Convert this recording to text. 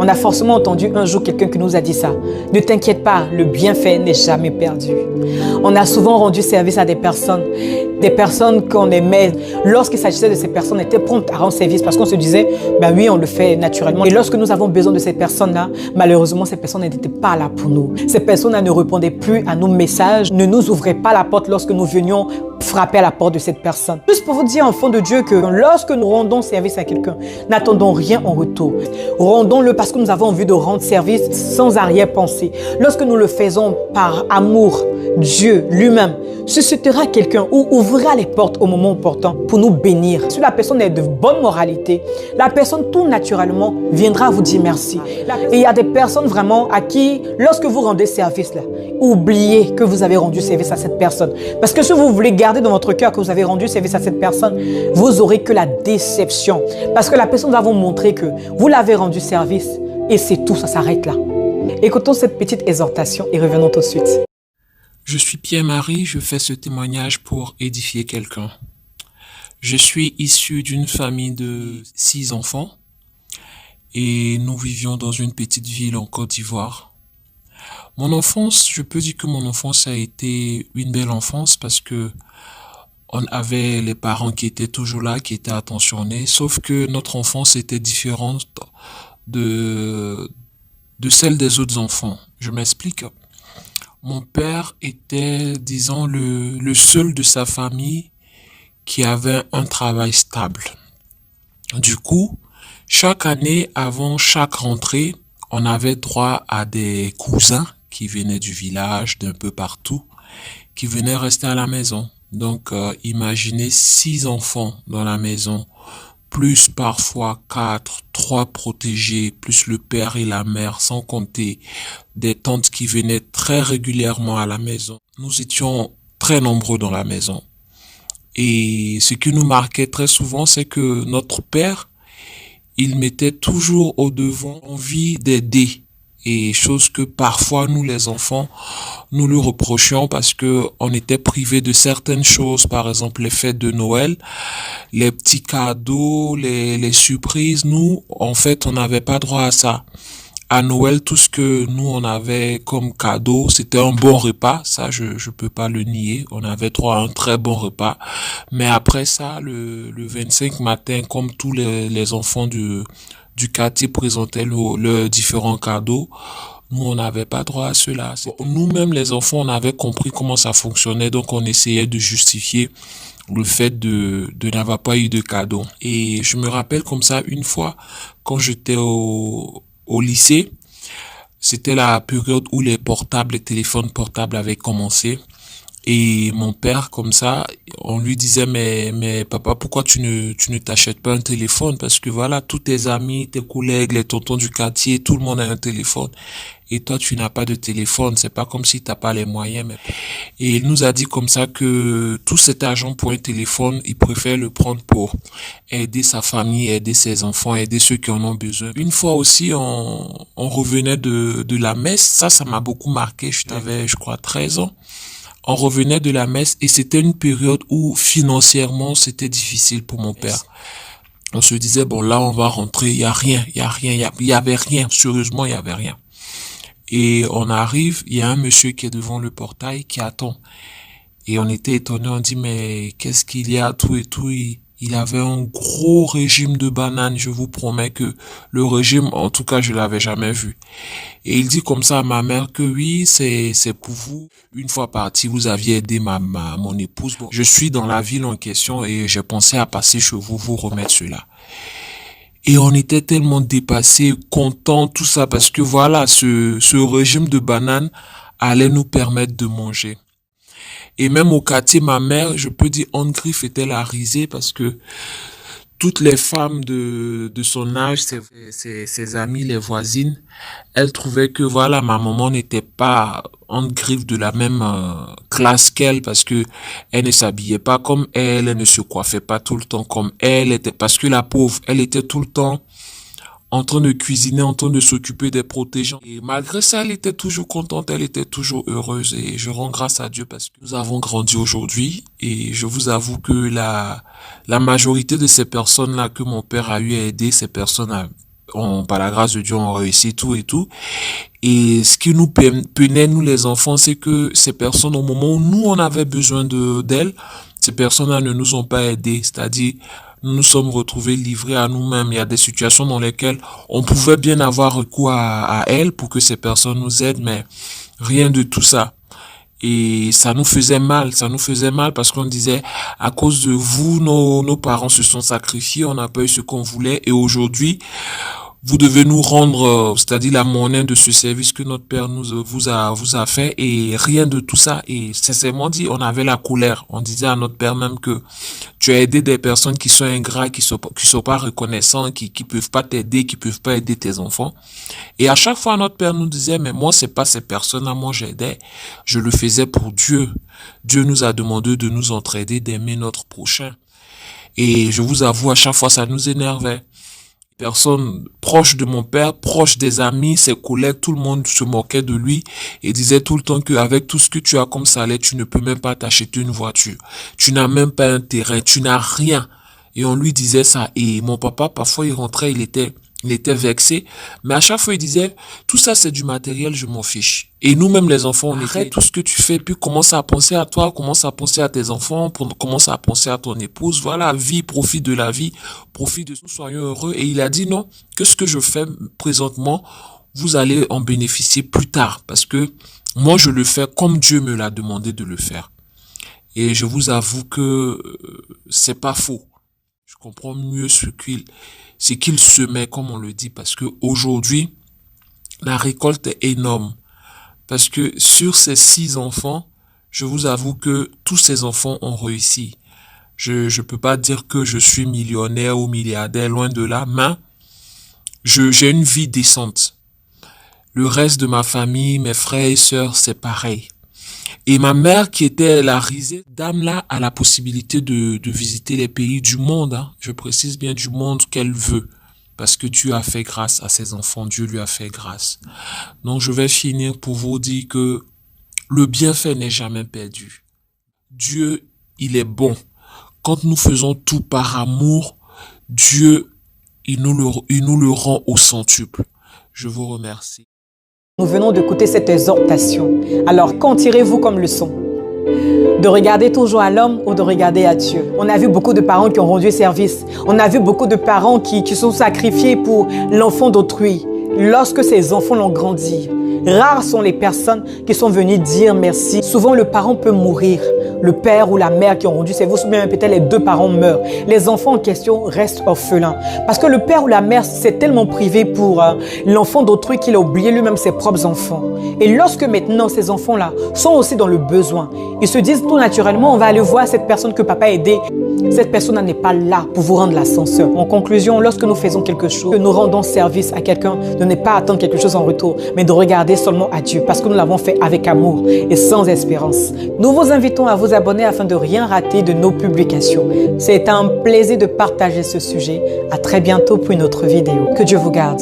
On a forcément entendu un jour quelqu'un qui nous a dit ça. Ne t'inquiète pas, le bienfait n'est jamais perdu. On a souvent rendu service à des personnes qu'on aimait. Lorsqu'il s'agissait de ces personnes, on était prompt à rendre service parce qu'on se disait, ben oui, on le fait naturellement. Et lorsque nous avons besoin de ces personnes-là, malheureusement, ces personnes n'étaient pas là pour nous. Ces personnes-là ne répondaient plus à nos messages, ne nous ouvraient pas la porte lorsque nous venions frapper à la porte de cette personne. Juste pour vous dire, enfants de Dieu, que lorsque nous rendons service à quelqu'un, n'attendons rien en retour. Rendons-le parce que nous avons envie de rendre service sans arrière-pensée. Lorsque nous le faisons par amour, Dieu lui-même suscitera quelqu'un ou ouvrira les portes au moment opportun pour nous bénir. Si la personne est de bonne moralité, la personne tout naturellement viendra vous dire merci. Et il y a des personnes vraiment à qui, lorsque vous rendez service, là, oubliez que vous avez rendu service à cette personne. Parce que si vous voulez garder dans votre cœur que vous avez rendu service à cette personne, vous aurez que la déception. Parce que la personne va vous montrer que vous l'avez rendu service et c'est tout, ça s'arrête là. Écoutons cette petite exhortation et revenons tout de suite. Je suis Pierre-Marie, je fais ce témoignage pour édifier quelqu'un. Je suis issu d'une famille de 6 enfants et nous vivions dans une petite ville en Côte d'Ivoire. Mon enfance, je peux dire que mon enfance a été une belle enfance parce que on avait les parents qui étaient toujours là, qui étaient attentionnés, sauf que notre enfance était différente de celle des autres enfants. Je m'explique. Mon père était, disons, le seul de sa famille qui avait un travail stable. Du coup, chaque année, avant chaque rentrée, on avait droit à des cousins qui venaient du village, d'un peu partout, qui venaient rester à la maison. Donc, imaginez 6 enfants dans la maison, plus parfois 4, 3 protégés, plus le père et la mère, sans compter des tantes qui venaient très régulièrement à la maison. Nous étions très nombreux dans la maison. Et ce qui nous marquait très souvent, c'est que notre père, il mettait toujours au devant envie d'aider. Et chose que parfois nous les enfants, nous le reprochions parce que on était privés de certaines choses, par exemple les fêtes de Noël, les petits cadeaux, les surprises. Nous, en fait, on n'avait pas droit à ça. À Noël, tout ce que nous on avait comme cadeau, c'était un bon repas. Ça, je peux pas le nier. On avait droit à un très bon repas. Mais après ça, le 25 matin, comme tous les enfants du quartier présentaient leurs différents cadeaux, nous, on n'avait pas droit à cela. Nous-mêmes, les enfants, on avait compris comment ça fonctionnait, donc on essayait de justifier le fait de n'avoir pas eu de cadeau. Et je me rappelle comme ça, une fois, quand j'étais au lycée, c'était la période où les téléphones portables avaient commencé. Et mon père, comme ça, on lui disait, mais papa, pourquoi tu ne t'achètes pas un téléphone? Parce que voilà, tous tes amis, tes collègues, les tontons du quartier, tout le monde a un téléphone. Et toi, tu n'as pas de téléphone. C'est pas comme si t'as pas les moyens. Et il nous a dit comme ça que tout cet argent pour un téléphone, il préfère le prendre pour aider sa famille, aider ses enfants, aider ceux qui en ont besoin. Une fois aussi, on revenait de la messe. Ça m'a beaucoup marqué. J'avais, je crois, 13 ans. On revenait de la messe et c'était une période où financièrement c'était difficile pour mon père. On se disait, bon là on va rentrer, il y avait rien, sérieusement il y avait rien. Et on arrive, il y a un monsieur qui est devant le portail qui attend. Et on était étonnés, on dit mais qu'est-ce qu'il y a, tout et tout. Il avait un gros régime de bananes, je vous promets que le régime, en tout cas, je l'avais jamais vu. Et il dit comme ça à ma mère que oui, c'est pour vous. Une fois parti, vous aviez aidé mon épouse. Bon, je suis dans la ville en question et j'ai pensé à passer chez vous remettre cela. Et on était tellement dépassés, contents, tout ça, parce que voilà, ce régime de bananes allait nous permettre de manger. Et même au quartier, ma mère, je peux dire, Anne Griff était la risée parce que toutes les femmes de son âge, ses amies, les voisines, elles trouvaient que voilà, ma maman n'était pas Anne Griff de la même classe qu'elle parce que elle ne s'habillait pas comme elle ne se coiffait pas tout le temps comme elle, parce que la pauvre, elle était tout le temps en train de cuisiner, en train de s'occuper des protégeants. Et malgré ça, elle était toujours contente, elle était toujours heureuse. Et je rends grâce à Dieu parce que nous avons grandi aujourd'hui. Et je vous avoue que la majorité de ces personnes-là que mon père a eu à aider, ces personnes par la grâce de Dieu, on réussit tout et tout. Et ce qui nous peinait, nous les enfants, c'est que ces personnes, au moment où nous, on avait besoin d'elles, ces personnes-là ne nous ont pas aidés. C'est-à-dire, nous nous sommes retrouvés livrés à nous-mêmes. Il y a des situations dans lesquelles on pouvait bien avoir recours à elles pour que ces personnes nous aident, mais rien de tout ça. Et ça nous faisait mal parce qu'on disait, à cause de vous, nos parents se sont sacrifiés, on n'a pas eu ce qu'on voulait, et aujourd'hui, vous devez nous rendre, c'est-à-dire la monnaie de ce service que notre Père vous a fait, et rien de tout ça. Et sincèrement dit, on avait la colère. On disait à notre Père même que tu as aidé des personnes qui sont ingrats, qui sont pas reconnaissants, qui peuvent pas t'aider, qui peuvent pas aider tes enfants. Et à chaque fois, notre Père nous disait, mais moi, c'est pas ces personnes-là, moi j'aidais. Je le faisais pour Dieu. Dieu nous a demandé de nous entraider, d'aimer notre prochain. Et je vous avoue, à chaque fois, ça nous énervait. Personnes proches de mon père, proches des amis, ses collègues, tout le monde se moquait de lui et disait tout le temps qu'avec tout ce que tu as comme salaire, tu ne peux même pas t'acheter une voiture. Tu n'as même pas un terrain, tu n'as rien. Et on lui disait ça. Et mon papa, parfois, il rentrait, il était vexé. Mais à chaque fois, il disait, tout ça, c'est du matériel, je m'en fiche. Et nous-mêmes, les enfants, on arrête tout ce que tu fais, puis commence à penser à toi, commence à penser à tes enfants, commence à penser à ton épouse. Voilà, vie, profite de la vie, profite de nous, soyons heureux. Et il a dit non, que ce que je fais présentement, vous allez en bénéficier plus tard. Parce que moi, je le fais comme Dieu me l'a demandé de le faire. Et je vous avoue que c'est pas faux. Je comprends mieux ce qu'il semait, comme on le dit, parce que aujourd'hui, la récolte est énorme. Parce que sur ces 6 enfants, je vous avoue que tous ces enfants ont réussi. Je peux pas dire que je suis millionnaire ou milliardaire, loin de là, mais j'ai une vie décente. Le reste de ma famille, mes frères et sœurs, c'est pareil. Et ma mère, qui était la risée dame là, a la possibilité de visiter les pays du monde. Hein. Je précise bien du monde qu'elle veut. Parce que Dieu a fait grâce à ses enfants. Dieu lui a fait grâce. Donc je vais finir pour vous dire que le bienfait n'est jamais perdu. Dieu, il est bon. Quand nous faisons tout par amour, Dieu, il nous le rend au centuple. Je vous remercie. Nous venons d'écouter cette exhortation. Alors, qu'en tirez-vous comme leçon? De regarder toujours à l'homme ou de regarder à Dieu? On a vu beaucoup de parents qui ont rendu service. On a vu beaucoup de parents qui sont sacrifiés pour l'enfant d'autrui. Lorsque ces enfants l'ont grandi, rares sont les personnes qui sont venues dire merci. Souvent, le parent peut mourir. Le père ou la mère qui ont rendu service, ou bien peut-être les 2 parents meurent. Les enfants en question restent orphelins. Parce que le père ou la mère s'est tellement privé pour l'enfant d'autrui qu'il a oublié lui-même ses propres enfants. Et lorsque maintenant ces enfants-là sont aussi dans le besoin, ils se disent tout naturellement, on va aller voir cette personne que papa a aidée. Cette personne n'est pas là pour vous rendre l'ascenseur. En conclusion, lorsque nous faisons quelque chose, que nous rendons service à quelqu'un, de ne pas attendre quelque chose en retour, mais de regarder seulement à Dieu, parce que nous l'avons fait avec amour et sans espérance. Nous vous invitons à vous abonner afin de rien rater de nos publications. C'est un plaisir de partager ce sujet. À très bientôt pour une autre vidéo. Que Dieu vous garde.